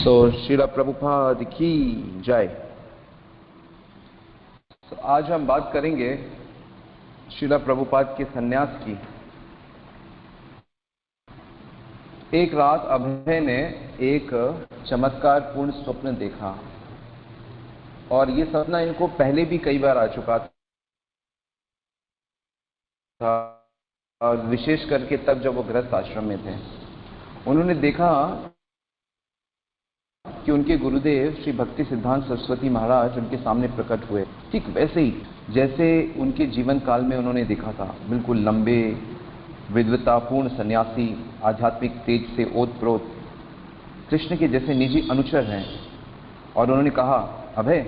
सो श्रील प्रभुपाद की जय। तो आज हम बात करेंगे श्रील प्रभुपाद के सन्यास की। एक रात अभय ने एक चमत्कारपूर्ण स्वप्न देखा और ये सपना इनको पहले भी कई बार आ चुका था, और विशेष करके तब जब वो गृहस्थ आश्रम में थे। उन्होंने देखा कि उनके गुरुदेव श्री भक्ति सिद्धांत सरस्वती महाराज उनके सामने प्रकट हुए, ठीक वैसे ही जैसे उनके जीवन काल में उन्होंने देखा था। बिल्कुल लंबे, विद्वतापूर्ण सन्यासी, आध्यात्मिक तेज से ओतप्रोत, कृष्ण के जैसे निजी अनुचर हैं। और उन्होंने कहा, अभय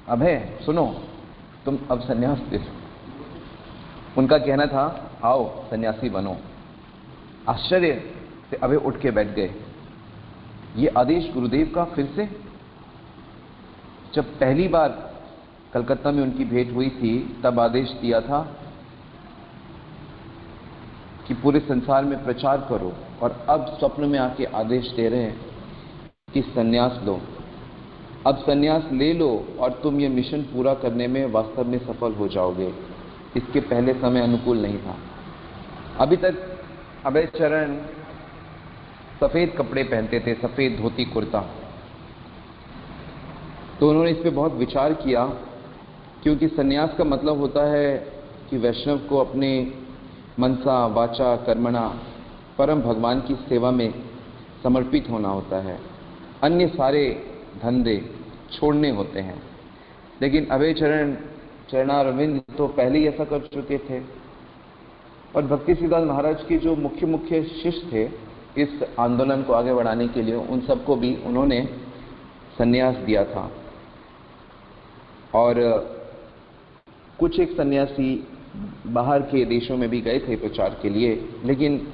अभय सुनो, तुम अब सन्यास ले लो। उनका कहना था, आओ सन्यासी बनो। आश्चर्य से अभय उठ के बैठ गए। ये आदेश गुरुदेव का फिर से। जब पहली बार कलकत्ता में उनकी भेंट हुई थी तब आदेश दिया था कि पूरे संसार में प्रचार करो, और अब स्वप्न में आके आदेश दे रहे हैं कि सन्यास लो। अब सन्यास ले लो और तुम ये मिशन पूरा करने में वास्तव में सफल हो जाओगे। इसके पहले समय अनुकूल नहीं था। अभी तक अभय चरण सफेद कपड़े पहनते थे, सफेद धोती कुर्ता। तो उन्होंने इस पे बहुत विचार किया, क्योंकि सन्यास का मतलब होता है कि वैष्णव को अपने मनसा वाचा कर्मणा परम भगवान की सेवा में समर्पित होना होता है। अन्य सारे धंधे छोड़ने होते हैं। लेकिन अभय चरण चरणारविंद तो पहले ही ऐसा कर चुके थे, और भक्ति सिद्धांत महाराज के जो मुख्य शिष्य थे इस आंदोलन को आगे बढ़ाने के लिए, उन सबको भी उन्होंने सन्यास दिया था। और कुछ एक सन्यासी बाहर के देशों में भी गए थे प्रचार के लिए, लेकिन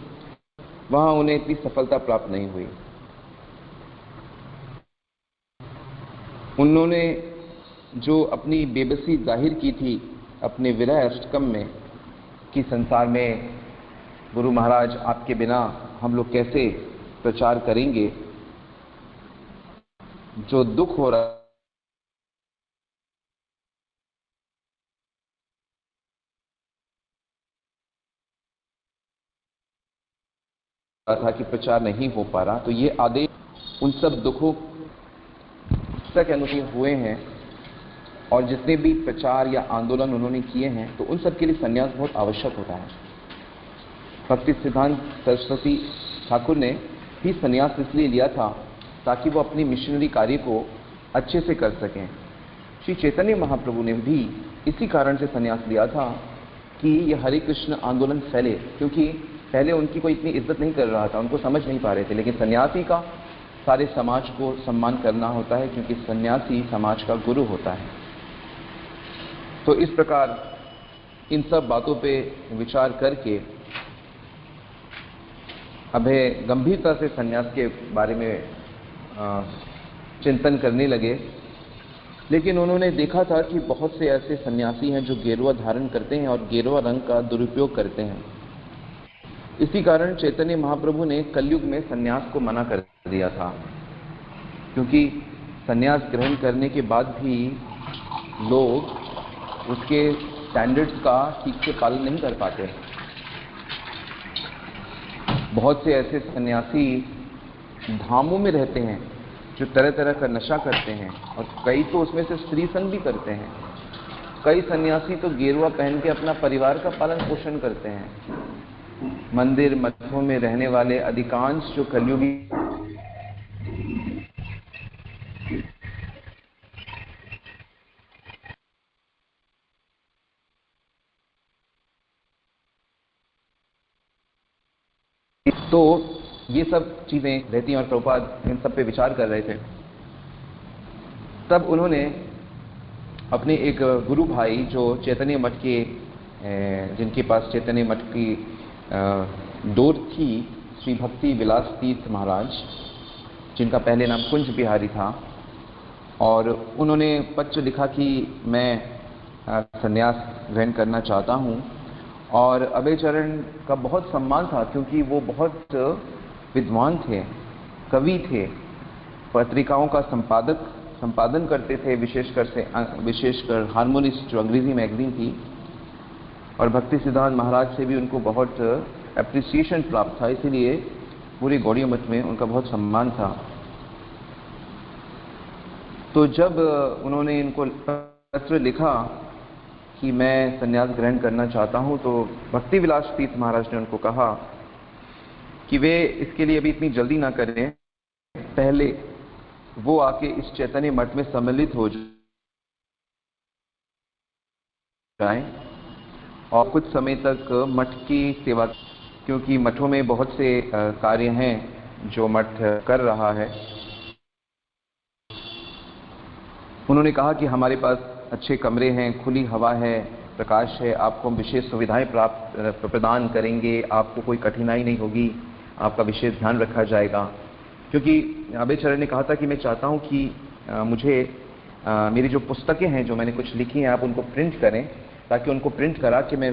वहां उन्हें इतनी सफलता प्राप्त नहीं हुई। उन्होंने जो अपनी बेबसी जाहिर की थी अपने विरह अष्टकम में कि संसार में गुरु महाराज आपके बिना हम लोग कैसे प्रचार करेंगे, जो दुख हो रहा था कि प्रचार नहीं हो पा रहा, तो ये आदेश उन सब दुखों तक अनुभव हुए हैं। और जितने भी प्रचार या आंदोलन उन्होंने किए हैं, तो उन सब के लिए सन्यास बहुत आवश्यक होता है। भक्ति सिद्धांत सरस्वती ठाकुर ने भी सन्यास इसलिए लिया था ताकि वो अपनी मिशनरी कार्य को अच्छे से कर सकें। श्री चैतन्य महाप्रभु ने भी इसी कारण से सन्यास लिया था कि यह हरे कृष्ण आंदोलन फैले, क्योंकि पहले उनकी कोई इतनी इज्जत नहीं कर रहा था, उनको समझ नहीं पा रहे थे। लेकिन सन्यासी का सारे समाज को सम्मान करना होता है, क्योंकि सन्यासी समाज का गुरु होता है। तो इस प्रकार इन सब बातों पे विचार करके अभय गंभीरता से सन्यास के बारे में चिंतन करने लगे। लेकिन उन्होंने देखा था कि बहुत से ऐसे सन्यासी हैं जो गेरुआ धारण करते हैं और गेरुआ रंग का दुरुपयोग करते हैं। इसी कारण चैतन्य महाप्रभु ने कलयुग में सन्यास को मना कर दिया था, क्योंकि सन्यास ग्रहण करने के बाद भी लोग उसके स्टैंडर्ड्स का ठीक से पालन नहीं कर पाते। बहुत से ऐसे सन्यासी धामों में रहते हैं जो तरह तरह का नशा करते हैं, और कई तो उसमें से स्त्री संग भी करते हैं। कई सन्यासी तो गेरुआ पहन के अपना परिवार का पालन पोषण करते हैं। मंदिर मठों में रहने वाले अधिकांश जो कलयुगी तो ये सब चीजें रहती हैं, और प्रभुपाद इन सब पे विचार कर रहे थे। तब उन्होंने अपने एक गुरु भाई जो चैतन्य मठ के, जिनके पास चैतन्य मठ की डोर थी, श्री भक्ति विलास तीर्थ महाराज, जिनका पहले नाम कुंज बिहारी था, और उन्होंने पत्र लिखा कि मैं सन्यास ग्रहण करना चाहता हूँ। और अभय चरण का बहुत सम्मान था, क्योंकि वो बहुत विद्वान थे कवि थे, पत्रिकाओं का संपादन करते थे, विशेषकर हार्मोनिस्ट जो अंग्रेजी मैगजीन थी, और भक्ति सिद्धांत महाराज से भी उनको बहुत एप्रिसिएशन प्राप्त था, इसीलिए पूरे गौड़ीय मठ में उनका बहुत सम्मान था। तो जब उन्होंने इनको पत्र लिखा कि मैं संन्यास ग्रहण करना चाहता हूं, तो भक्ति विलास तीर्थ महाराज ने उनको कहा कि वे इसके लिए अभी इतनी जल्दी ना करें, पहले वो आके इस चैतन्य मठ में सम्मिलित हो जाएं और कुछ समय तक मठ की सेवा, क्योंकि मठों में बहुत से कार्य हैं जो मठ कर रहा है। उन्होंने कहा कि हमारे पास अच्छे कमरे हैं, खुली हवा है, प्रकाश है, आपको हम विशेष सुविधाएं प्रदान करेंगे, आपको कोई कठिनाई नहीं होगी, आपका विशेष ध्यान रखा जाएगा। क्योंकि अभयचरण ने कहा था कि मैं चाहता हूं कि मुझे मेरी जो पुस्तकें हैं, जो मैंने कुछ लिखी हैं, आप उनको प्रिंट करें, ताकि उनको प्रिंट करा कि मैं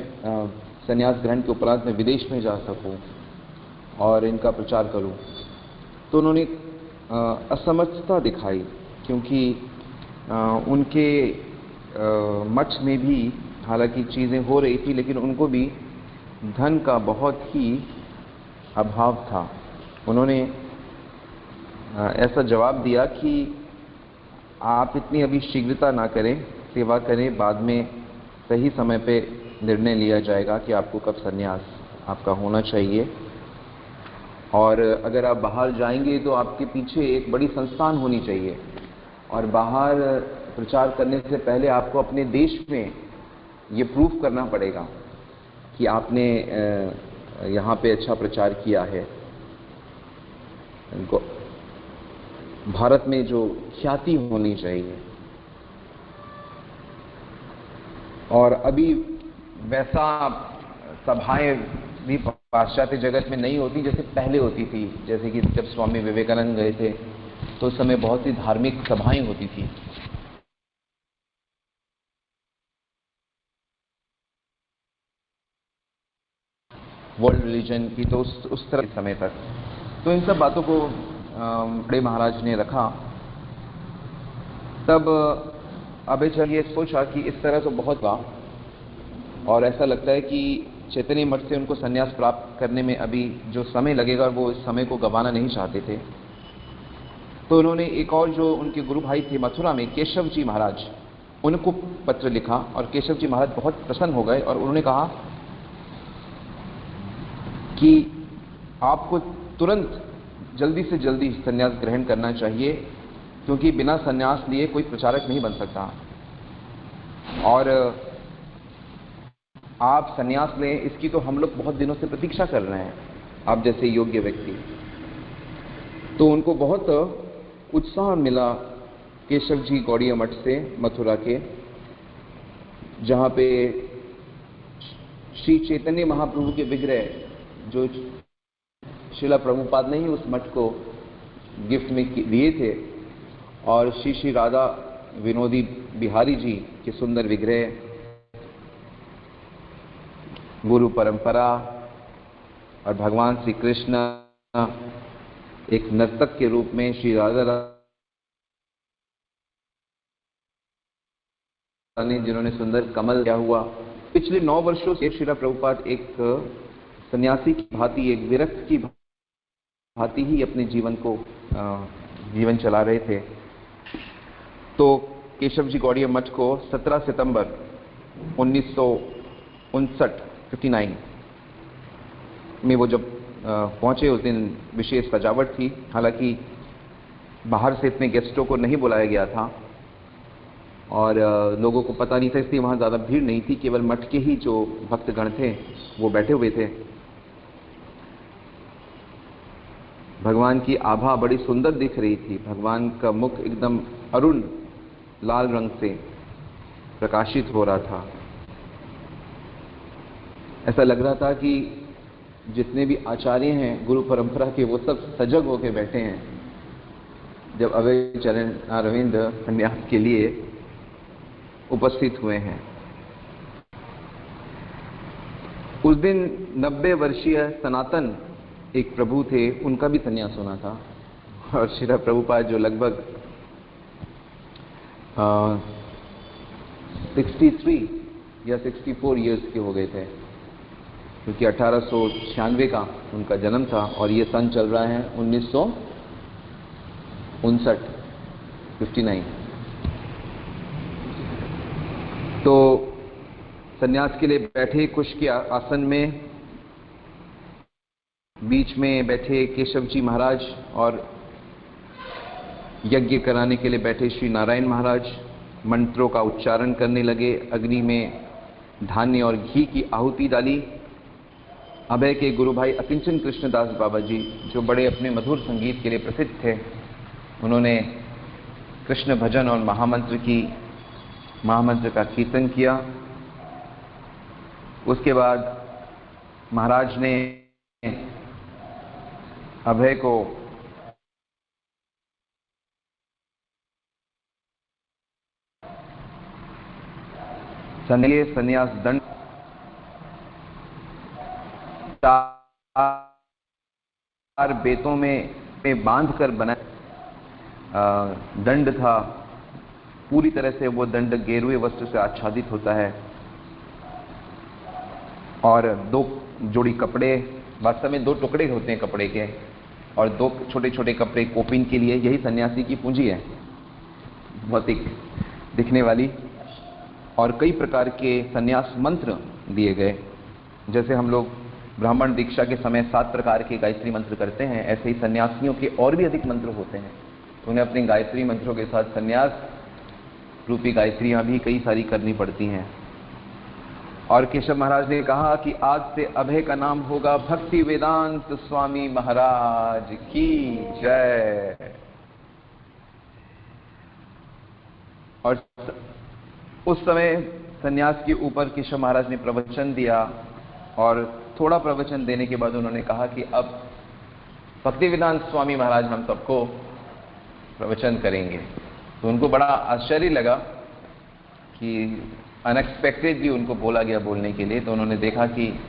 संन्यास ग्रहण के उपरांत में विदेश में जा सकूं और इनका प्रचार करूं। तो उन्होंने असमर्थता दिखाई, क्योंकि उनके मठ में भी हालांकि चीज़ें हो रही थी, लेकिन उनको भी धन का बहुत ही अभाव था। उन्होंने ऐसा जवाब दिया कि आप इतनी अभी शीघ्रता ना करें, सेवा करें, बाद में सही समय पे निर्णय लिया जाएगा कि आपको कब संन्यास आपका होना चाहिए। और अगर आप बाहर जाएंगे तो आपके पीछे एक बड़ी संस्थान होनी चाहिए, और बाहर प्रचार करने से पहले आपको अपने देश में ये प्रूफ करना पड़ेगा कि आपने यहाँ पे अच्छा प्रचार किया है। भारत में जो ख्याति होनी चाहिए। और अभी वैसा सभाएं भी पाश्चात्य जगत में नहीं होती जैसे पहले होती थी। जैसे कि जब स्वामी विवेकानंद गए थे तो उस समय बहुत सी धार्मिक सभाएं होती थी। वर्ल्ड रिलीजन की, तो उस तरह के समय तक तो इन सब बातों को बड़े महाराज ने रखा। तब अभयचरण ये सोचा कि इस तरह तो बहुत हुआ, और ऐसा लगता है कि चैतन्य मठ से उनको संन्यास प्राप्त करने में अभी जो समय लगेगा वो इस समय को गंवाना नहीं चाहते थे। तो उन्होंने एक और जो उनके गुरु भाई थे मथुरा में, केशव जी महाराज, उनको पत्र लिखा, और केशव जी महाराज बहुत प्रसन्न हो गए और उन्होंने कहा कि आपको तुरंत जल्दी से जल्दी संन्यास ग्रहण करना चाहिए, क्योंकि बिना संन्यास लिए कोई प्रचारक नहीं बन सकता, और आप संन्यास लें इसकी तो हम लोग बहुत दिनों से प्रतीक्षा कर रहे हैं, आप जैसे योग्य व्यक्ति। तो उनको बहुत उत्साह मिला केशव जी गौड़ीय मठ से, मथुरा के, जहाँ पे श्री चैतन्य महाप्रभु के विग्रह जो श्रीला प्रभुपाद ने ही उस मठ को गिफ्ट में दिए थे, और श्री श्री राधा विनोदी बिहारी जी के सुंदर विग्रह, गुरु परंपरा, और भगवान श्री कृष्ण एक नर्तक के रूप में श्री राधा रानी जिन्होंने सुंदर कमल किया हुआ। पिछले 9 वर्षों से श्रीला प्रभुपाद एक सन्यासी की भांति, एक विरक्त की भांति ही अपने जीवन चला रहे थे। तो केशव जी गौड़ीय मठ को 17 सितंबर 1959 में वो जब पहुंचे, उस दिन विशेष सजावट थी। हालांकि बाहर से इतने गेस्टों को नहीं बुलाया गया था और लोगों को पता नहीं था, इसलिए वहाँ ज़्यादा भीड़ नहीं थी। केवल मठ के ही जो भक्तगण थे वो बैठे हुए थे। भगवान की आभा बड़ी सुंदर दिख रही थी। भगवान का मुख एकदम अरुण लाल रंग से प्रकाशित हो रहा था। ऐसा लग रहा था कि जितने भी आचार्य हैं गुरु परंपरा के, वो सब सजग होकर बैठे हैं जब अभयचरण अरविंद संन्यास के लिए उपस्थित हुए हैं। उस दिन 90 वर्षीय सनातन एक प्रभु थे, उनका भी संन्यास होना था। और श्रीला प्रभुपाद जो लगभग 63 या 64 इयर्स के हो गए थे, क्योंकि 1896 का उनका जन्म था और ये सन चल रहा है 1959। तो सन्यास के लिए बैठे कुश के आसन में बीच में बैठे केशव जी महाराज और यज्ञ कराने के लिए बैठे श्री नारायण महाराज मंत्रों का उच्चारण करने लगे। अग्नि में धान्य और घी की आहुति डाली। अभय के गुरु भाई अकिंचन कृष्णदास बाबा जी, जो बड़े अपने मधुर संगीत के लिए प्रसिद्ध थे, उन्होंने कृष्ण भजन और महामंत्र का कीर्तन किया। उसके बाद महाराज ने अभय को संन्यास दंड 4 बेतों में बांध कर बना दंड था। पूरी तरह से वो दंड गेरुए वस्त्र से आच्छादित होता है और 2 जोड़ी कपड़े, वास्तव में 2 टुकड़े होते हैं कपड़े के, और 2 छोटे छोटे कपड़े कोपिन के लिए। यही सन्यासी की पूंजी है, भौतिक दिखने वाली। और कई प्रकार के सन्यास मंत्र दिए गए। जैसे हम लोग ब्राह्मण दीक्षा के समय 7 प्रकार के गायत्री मंत्र करते हैं, ऐसे ही सन्यासियों के और भी अधिक मंत्र होते हैं। उन्हें अपने गायत्री मंत्रों के साथ सन्यास रूपी गायत्रियां भी कई सारी करनी पड़ती हैं। और केशव महाराज ने कहा कि आज से अभय का नाम होगा भक्ति वेदांत स्वामी महाराज की जय। और उस समय सन्यास के ऊपर केशव महाराज ने प्रवचन दिया, और थोड़ा प्रवचन देने के बाद उन्होंने कहा कि अब भक्ति वेदांत स्वामी महाराज हम सबको प्रवचन करेंगे। तो उनको बड़ा आश्चर्य लगा कि अनएक्सपेक्टेडली उनको बोला गया बोलने के लिए। तो उन्होंने देखा कि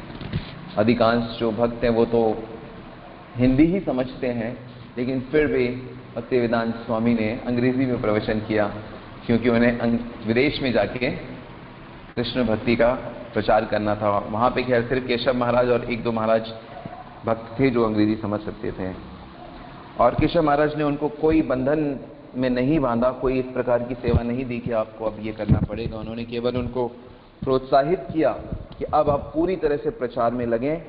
अधिकांश जो भक्त हैं वो तो हिंदी ही समझते हैं, लेकिन फिर भी भक्ति वेदांत स्वामी ने अंग्रेजी में प्रवचन किया, क्योंकि उन्हें विदेश में जाके कृष्ण भक्ति का प्रचार करना था। वहाँ पे खैर सिर्फ केशव महाराज और 1-2 महाराज भक्त थे जो अंग्रेजी समझ सकते थे। और केशव महाराज ने उनको कोई बंधन में नहीं बांधा, कोई इस प्रकार की सेवा नहीं दी कि आपको अब ये करना पड़ेगा। उन्होंने केवल उनको प्रोत्साहित किया कि अब आप पूरी तरह से प्रचार में लगें,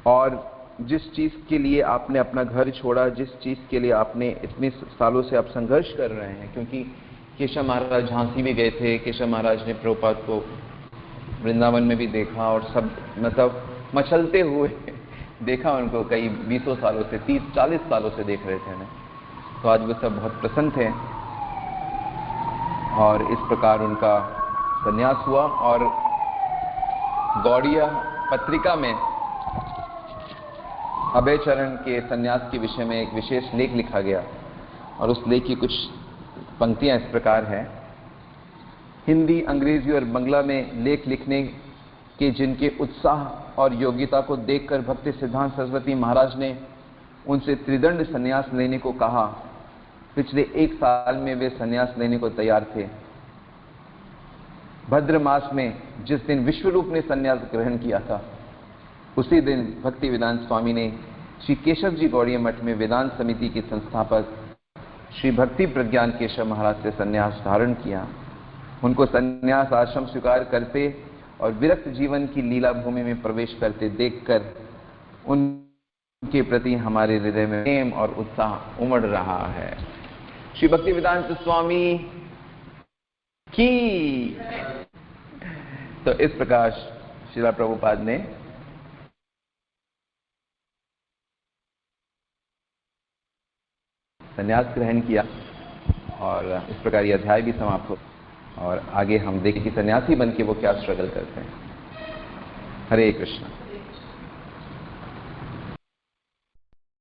और जिस चीज़ के लिए आपने अपना घर छोड़ा, जिस चीज़ के लिए आपने इतने सालों से आप संघर्ष कर रहे हैं, क्योंकि केशव महाराज झांसी भी गए थे, केशव महाराज ने प्रभुपाद को वृंदावन में भी देखा, और सब मतलब मचलते हुए देखा उनको, कई 20 सालों से 30-40 सालों से देख रहे थे उन्हें। तो आज वो सब बहुत प्रसन्न थे, और इस प्रकार उनका संन्यास हुआ। और गौड़िया पत्रिका में अभय चरण के संन्यास के विषय में एक विशेष लेख लिखा गया, और उस लेख की कुछ पंक्तियां इस प्रकार हैं। हिंदी, अंग्रेजी और बंगला में लेख लिखने के जिनके उत्साह और योग्यता को देखकर भक्ति सिद्धांत सरस्वती महाराज ने उनसे त्रिदंड संन्यास लेने को कहा। पिछले 1 साल में वे संन्यास लेने को तैयार थे। भद्र मास में जिस दिन विश्वरूप ने संन्यास ग्रहण किया था, उसी दिन भक्ति वेदांत स्वामी ने श्री केशव जी गौड़िया मठ में वेदांत समिति के संस्थापक श्री भक्ति प्रज्ञान केशव महाराज से संन्यास धारण किया। उनको संन्यास आश्रम स्वीकार करते और विरक्त जीवन की लीला भूमि में प्रवेश करते देखकर उनके प्रति हमारे हृदय में प्रेम और उत्साह उमड़ रहा है। श्री भक्ति वेदांत स्वामी की। तो इस प्रकार श्रीला प्रभुपाद ने संन्यास ग्रहण किया, और इस प्रकार यह अध्याय भी समाप्त हो, और आगे हम देखें कि सन्यासी बन के वो क्या स्ट्रगल करते हैं। हरे कृष्ण।